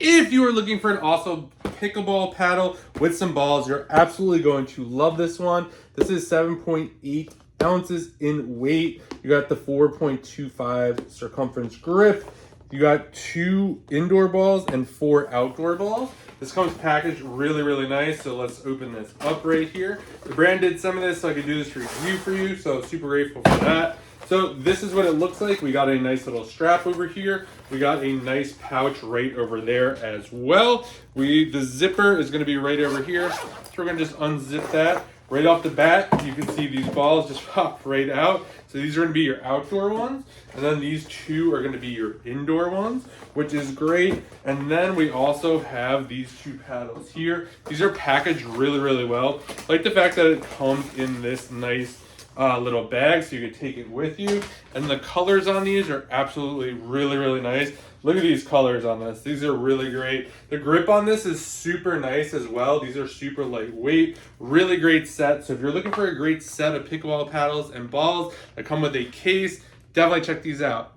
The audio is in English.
If you are looking for an awesome pickleball paddle with some balls, you're absolutely going to love this one. This is 7.8 ounces in weight. You got the 4.25 circumference grip. You got 2 indoor balls and 4 outdoor balls. This comes packaged really nice. So let's open this up right here. The brand did some of this so I could do this review for you. So super grateful for that. So this is what it looks like. We got a nice little strap over here. We got a nice pouch right over there as well. The zipper is gonna be right over here. So we're gonna just unzip that. Right off the bat, you can see these balls just pop right out. So these are gonna be your outdoor ones. And then these 2 are gonna be your indoor ones, which is great. And then we also have these 2 paddles here. These are packaged really well. I like the fact that it comes in this nice little bag so you can take it with you. And the colors on these are absolutely really nice. Look at these colors on this. These are really great. The grip on this is super nice as well. These are super lightweight, really great set. So if you're looking for a great set of pickleball paddles and balls that come with a case, definitely check these out.